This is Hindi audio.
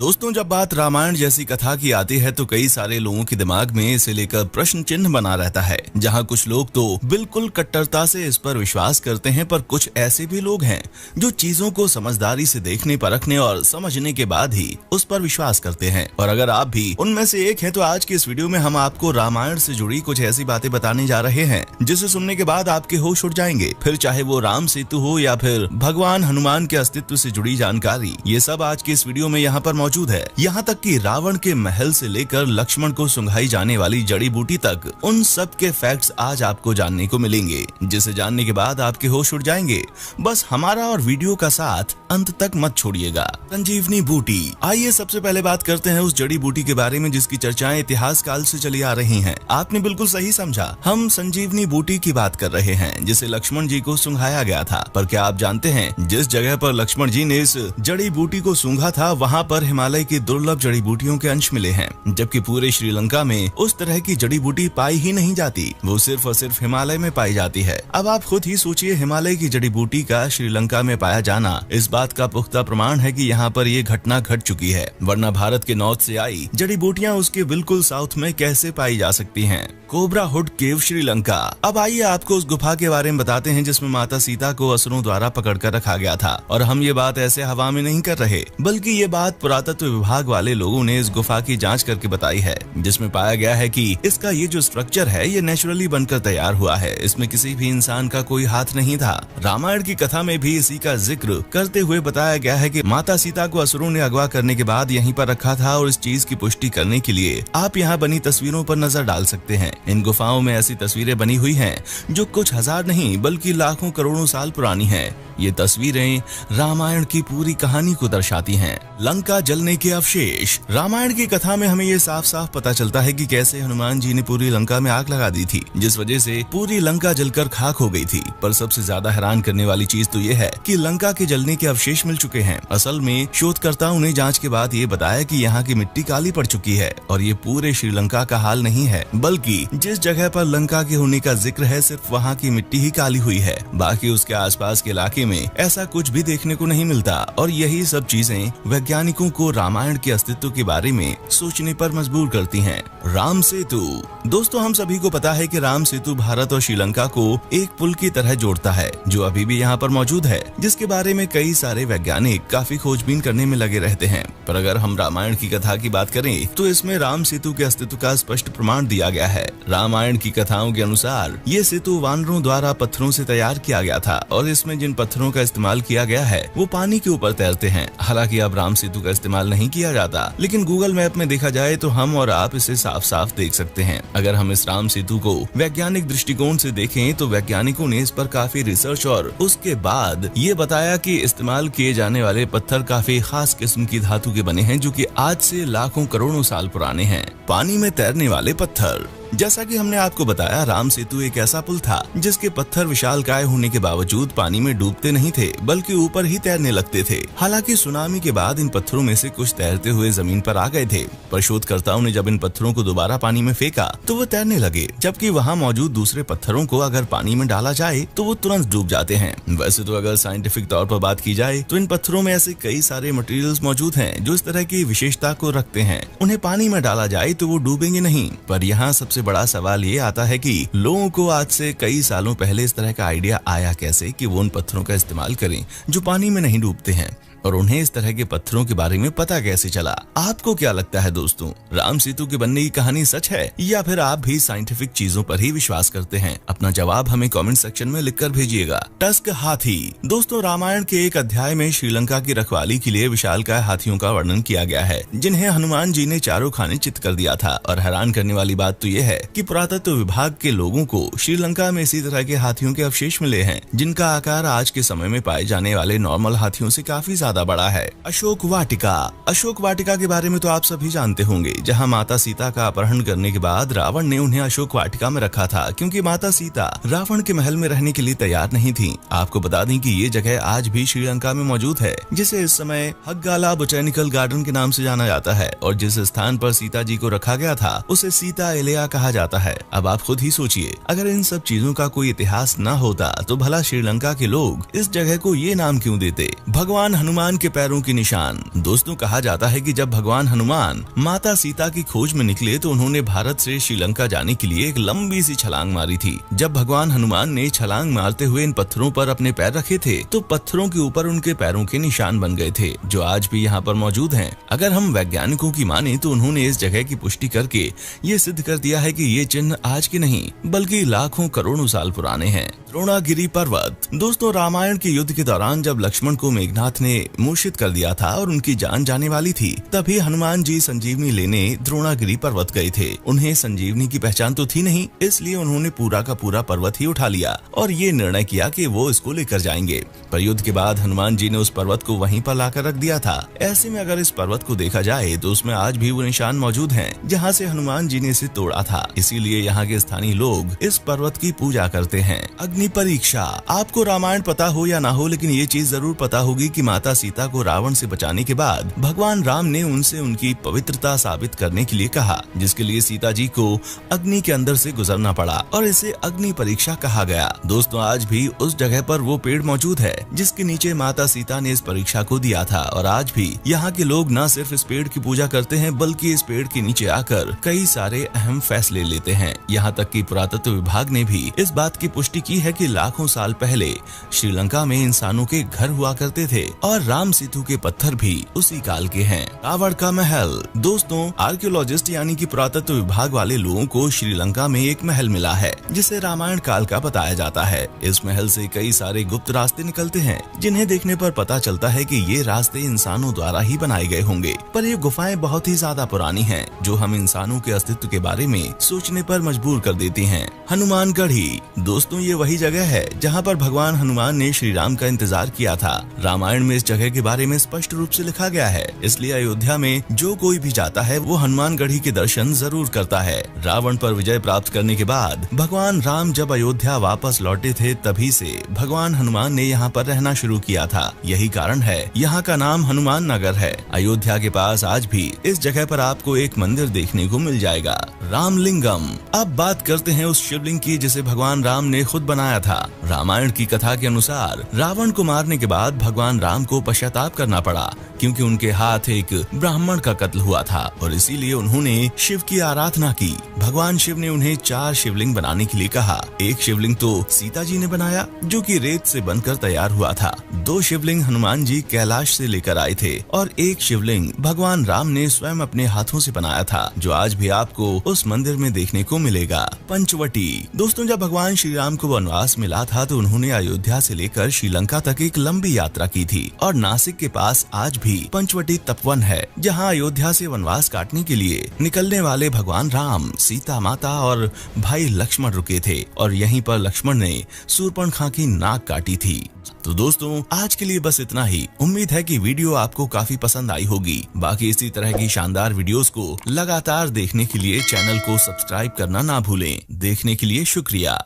दोस्तों, जब बात रामायण जैसी कथा की आती है तो कई सारे लोगों के दिमाग में इसे लेकर प्रश्न चिन्ह बना रहता है। जहां कुछ लोग तो बिल्कुल कट्टरता से इस पर विश्वास करते हैं, पर कुछ ऐसे भी लोग हैं जो चीजों को समझदारी से देखने, परखने और समझने के बाद ही उस पर विश्वास करते हैं। और अगर आप भी उनमें से एक हैं तो आज के इस वीडियो में हम आपको रामायण से जुड़ी कुछ ऐसी बातें बताने जा रहे हैं जिसे सुनने के बाद आपके होश उड़ जाएंगे। फिर चाहे वो राम सेतु हो या फिर भगवान हनुमान के अस्तित्व से जुड़ी जानकारी, ये सब आज के इस वीडियो में यहाँ पर मौजूद है। यहाँ तक कि रावण के महल से लेकर लक्ष्मण को सुंघाई जाने वाली जड़ी बूटी तक, उन सब के फैक्ट्स आज आपको जानने को मिलेंगे, जिसे जानने के बाद आपके होश उड़ जाएंगे। बस हमारा और वीडियो का साथ अंत तक मत छोड़िएगा। संजीवनी बूटी। आइए सबसे पहले बात करते हैं उस जड़ी बूटी के बारे में जिसकी चर्चाएं इतिहास काल से चली आ रही हैं। आपने बिल्कुल सही समझा, हम संजीवनी बूटी की बात कर रहे हैं जिसे लक्ष्मण जी को सुंघाया गया था। पर क्या आप जानते हैं, जिस जगह पर लक्ष्मण जी ने इस जड़ी बूटी को सूंघा था वहाँ पर हिमालय की दुर्लभ जड़ी बूटियों के अंश मिले हैं, जबकि पूरे श्रीलंका में उस तरह की जड़ी बूटी पाई ही नहीं जाती। वो सिर्फ और सिर्फ हिमालय में पाई जाती है। अब आप खुद ही सोचिए, हिमालय की जड़ी बूटी का श्रीलंका में पाया जाना इस बात का पुख्ता प्रमाण है कि यहाँ पर ये घटना घट चुकी है, वरना भारत के नॉर्थ से आई जड़ी बूटियाँ उसके बिल्कुल साउथ में कैसे पाई जा सकती हैं। कोबरा हुड केव, श्रीलंका। अब आइए आपको उस गुफा के बारे में बताते हैं जिसमें माता सीता को असुरों द्वारा पकड़कर रखा गया था। और हम ये बात ऐसे हवा में नहीं कर रहे, बल्कि ये बात पुरातत्व विभाग वाले लोगों ने इस गुफा की जांच करके बताई है, जिसमें पाया गया है कि इसका ये जो स्ट्रक्चर है ये नेचुरली बनकर तैयार हुआ है। इसमें किसी भी इंसान का कोई हाथ नहीं था। रामायण की कथा में भी इसी का जिक्र करते हुए बताया गया है कि माता सीता को असुरों ने अगवा करने के बाद यहीं पर रखा था। और इस चीज की पुष्टि करने के लिए आप यहाँ बनी तस्वीरों पर नजर डाल सकते हैं। इन गुफाओं में ऐसी तस्वीरें बनी हुई हैं जो कुछ हजार नहीं बल्कि लाखों करोड़ों साल पुरानी हैं। ये तस्वीरें रामायण की पूरी कहानी को दर्शाती हैं। लंका जलने के अवशेष। रामायण की कथा में हमें ये साफ साफ पता चलता है कि कैसे हनुमान जी ने पूरी लंका में आग लगा दी थी, जिस वजह से पूरी लंका जलकर खाक हो गई थी। पर सबसे ज्यादा हैरान करने वाली चीज तो ये है कि लंका के जलने के अवशेष मिल चुके हैं। असल में शोधकर्ताओं ने जांच के बाद ये बताया कि यहाँ की मिट्टी काली पड़ चुकी है। और ये पूरे श्रीलंका का हाल नहीं है, बल्कि जिस जगह पर लंका के होने का जिक्र है सिर्फ वहाँ की मिट्टी ही काली हुई है। बाकी उसके आसपास के इलाके में ऐसा कुछ भी देखने को नहीं मिलता। और यही सब चीजें वैज्ञानिकों को रामायण के अस्तित्व के बारे में सोचने पर मजबूर करती हैं। राम सेतु। दोस्तों, हम सभी को पता है कि राम सेतु भारत और श्रीलंका को एक पुल की तरह जोड़ता है, जो अभी भी यहाँ पर मौजूद है, जिसके बारे में कई सारे वैज्ञानिक काफी खोजबीन करने में लगे रहते हैं। पर अगर हम रामायण की कथा की बात करें तो इसमें राम सेतु के अस्तित्व का स्पष्ट प्रमाण दिया गया है। रामायण की कथाओं के अनुसार ये सेतु वानरों द्वारा पत्थरों से तैयार किया गया था और इसमें जिन पत्थरों का इस्तेमाल किया गया है वो पानी के ऊपर तैरते हैं। हालांकि अब राम सेतु का इस्तेमाल नहीं किया जाता, लेकिन गूगल मैप में देखा जाए तो हम और आप इसे साफ साफ देख सकते हैं। अगर हम इस राम सेतु को वैज्ञानिक दृष्टिकोण से देखें तो वैज्ञानिकों ने इस पर काफी रिसर्च और उसके बाद ये बताया कि इस्तेमाल किए जाने वाले पत्थर काफी खास किस्म की धातु के बने हैं, जो कि आज से लाखों करोड़ों साल पुराने हैं। पानी में तैरने वाले पत्थर। जैसा कि हमने आपको बताया, राम सेतु एक ऐसा पुल था जिसके पत्थर विशालकाय होने के बावजूद पानी में डूबते नहीं थे, बल्कि ऊपर ही तैरने लगते थे। हालांकि सुनामी के बाद इन पत्थरों में से कुछ तैरते हुए जमीन पर आ गए थे, पर शोधकर्ताओं ने जब इन पत्थरों को दोबारा पानी में फेंका तो वो तैरने लगे, जबकि वहाँ मौजूद दूसरे पत्थरों को अगर पानी में डाला जाए तो वो तुरंत डूब जाते हैं। वैसे तो अगर साइंटिफिक तौर पर बात की जाए तो इन पत्थरों में ऐसे कई सारे मटेरियल्स मौजूद हैं जो इस तरह की विशेषता को रखते हैं। उन्हें पानी में डाला जाए तो वो डूबेंगे नहीं। पर यहाँ सबसे बड़ा सवाल ये आता है कि लोगों को आज से कई सालों पहले इस तरह का आइडिया आया कैसे कि वो उन पत्थरों का इस्तेमाल करें जो पानी में नहीं डूबते हैं, और उन्हें इस तरह के पत्थरों के बारे में पता कैसे चला। आपको क्या लगता है दोस्तों, राम सेतु के बनने की कहानी सच है या फिर आप भी साइंटिफिक चीजों पर ही विश्वास करते हैं? अपना जवाब हमें कमेंट सेक्शन में लिखकर भेजिएगा। टस्क हाथी। दोस्तों, रामायण के एक अध्याय में श्रीलंका की रखवाली के लिए विशालकाय हाथियों का वर्णन किया गया है, जिन्हें हनुमान जी ने चारों खाने चित कर दिया था। और हैरान करने वाली बात तो यह है कि पुरातत्व विभाग के लोगों को श्रीलंका में इसी तरह के हाथियों के अवशेष मिले हैं, जिनका आकार आज के समय में पाए जाने वाले नॉर्मल हाथियों से काफी ज्यादा बड़ा है। अशोक वाटिका। अशोक वाटिका के बारे में तो आप सभी जानते होंगे, जहां माता सीता का अपहरण करने के बाद रावण ने उन्हें अशोक वाटिका में रखा था, क्योंकि माता सीता रावण के महल में रहने के लिए तैयार नहीं थी। आपको बता दें कि ये जगह आज भी श्रीलंका में मौजूद है, जिसे इस समय हग्गाला बोटेनिकल गार्डन के नाम से जाना जाता है। और जिस स्थान पर सीता जी को रखा गया था उसे सीता एलिया कहा जाता है। अब आप खुद ही सोचिए, अगर इन सब चीजों का कोई इतिहास न होता तो भला श्रीलंका के लोग इस जगह को ये नाम क्यों देते? भगवान हनुमान हनुमान के पैरों के निशान। दोस्तों, कहा जाता है कि जब भगवान हनुमान माता सीता की खोज में निकले तो उन्होंने भारत से श्रीलंका जाने के लिए एक लंबी सी छलांग मारी थी। जब भगवान हनुमान ने छलांग मारते हुए इन पत्थरों पर अपने पैर रखे थे तो पत्थरों के ऊपर उनके पैरों के निशान बन गए थे, जो आज भी यहाँ पर मौजूद हैं। अगर हम वैज्ञानिकों की माने तो उन्होंने इस जगह की पुष्टि करके ये सिद्ध कर दिया है कि ये चिन्ह आज के नहीं बल्कि लाखों करोड़ों साल पुराने हैं। द्रोणागिरी पर्वत। दोस्तों, रामायण के युद्ध के दौरान जब लक्ष्मण को मेघनाथ ने मूर्छित कर दिया था और उनकी जान जाने वाली थी, तभी हनुमान जी संजीवनी लेने द्रोणागिरी पर्वत गए थे। उन्हें संजीवनी की पहचान तो थी नहीं, इसलिए उन्होंने पूरा का पूरा पर्वत ही उठा लिया और ये निर्णय किया कि वो इसको लेकर जाएंगे। पर युद्ध के बाद हनुमान जी ने उस पर्वत को वहीं पर लाकर रख दिया था। ऐसे में अगर इस पर्वत को देखा जाए तो उसमें आज भी वो निशान मौजूद हैं, जहाँ से हनुमान जी ने इसे तोड़ा था। इसीलिए यहाँ के स्थानीय लोग इस पर्वत की पूजा करते हैं। अग्नि परीक्षा। आपको रामायण पता हो या ना हो, लेकिन ये चीज जरूर पता होगी कि माता सीता को रावण से बचाने के बाद भगवान राम ने उनसे उनकी पवित्रता साबित करने के लिए कहा, जिसके लिए सीता जी को अग्नि के अंदर से गुजरना पड़ा और इसे अग्नि परीक्षा कहा गया। दोस्तों, आज भी उस जगह पर वो पेड़ मौजूद है जिसके नीचे माता सीता ने इस परीक्षा को दिया था और आज भी यहाँ के लोग न सिर्फ इस पेड़ की पूजा करते हैं बल्कि इस पेड़ के नीचे आकर कई सारे अहम फैसले लेते हैं। यहाँ तक कि पुरातत्व विभाग ने भी इस बात की पुष्टि की है कि लाखों साल पहले श्रीलंका में इंसानों के घर हुआ करते थे और राम सेतु के पत्थर भी उसी काल के हैं। रावण का महल। दोस्तों, आर्कियोलॉजिस्ट यानी कि पुरातत्व विभाग वाले लोगों को श्रीलंका में एक महल मिला है जिसे रामायण काल का बताया जाता है। इस महल से कई सारे गुप्त रास्ते निकलते हैं जिन्हें देखने पर पता चलता है कि ये रास्ते इंसानों द्वारा ही बनाए गए होंगे, पर ये गुफाएं बहुत ही ज्यादा पुरानी हैं, जो हम इंसानों के अस्तित्व के बारे में सोचने पर मजबूर कर देती हैं। हनुमान गढ़ी। दोस्तों, ये वही जगह है जहाँ पर भगवान हनुमान ने श्री राम का इंतजार किया था। रामायण में इस जगह के बारे में स्पष्ट रूप से लिखा गया है, इसलिए अयोध्या में जो कोई भी जाता है वो हनुमान गढ़ी के दर्शन जरूर करता है। रावण पर विजय प्राप्त करने के बाद भगवान राम जब अयोध्या वापस लौटे थे, तभी से भगवान हनुमान ने यहाँ पर रहना शुरू किया था। यही कारण है यहाँ का नाम हनुमान नगर है। अयोध्या के पास आज भी इस जगह पर आपको एक मंदिर देखने को मिल जाएगा, रामलिंगम। अब बात करते हैं उस शिवलिंग की जिसे भगवान राम ने खुद बनाया था। रामायण की कथा के अनुसार रावण को मारने के बाद भगवान राम को पश्चाताप करना पड़ा, क्योंकि उनके हाथ एक ब्राह्मण का कत्ल हुआ था और इसीलिए उन्होंने शिव की आराधना की। भगवान शिव ने उन्हें 4 शिवलिंग बनाने के लिए कहा। एक शिवलिंग तो सीता जी ने बनाया जो कि रेत से बनकर तैयार हुआ था। 2 शिवलिंग हनुमान जी कैलाश से लेकर आए थे और एक शिवलिंग भगवान राम ने स्वयं अपने हाथों से बनाया था, जो आज भी आपको उस मंदिर में देखने को मिलेगा। पंचवटी। दोस्तों, जब भगवान श्री राम को वनवास मिला था तो उन्होंने अयोध्या से लेकर श्रीलंका तक एक लंबी यात्रा की थी और नासिक के पास आज भी पंचवटी तपोवन है, जहां अयोध्या से वनवास काटने के लिए निकलने वाले भगवान राम, सीता माता और भाई लक्ष्मण रुके थे और यहीं पर लक्ष्मण ने शूर्पणखा की नाक काटी थी। तो दोस्तों, आज के लिए बस इतना ही। उम्मीद है कि वीडियो आपको काफी पसंद आई होगी। बाकी इसी तरह की शानदार वीडियोस को लगातार देखने के लिए चैनल को सब्सक्राइब करना ना भूलें। देखने के लिए शुक्रिया।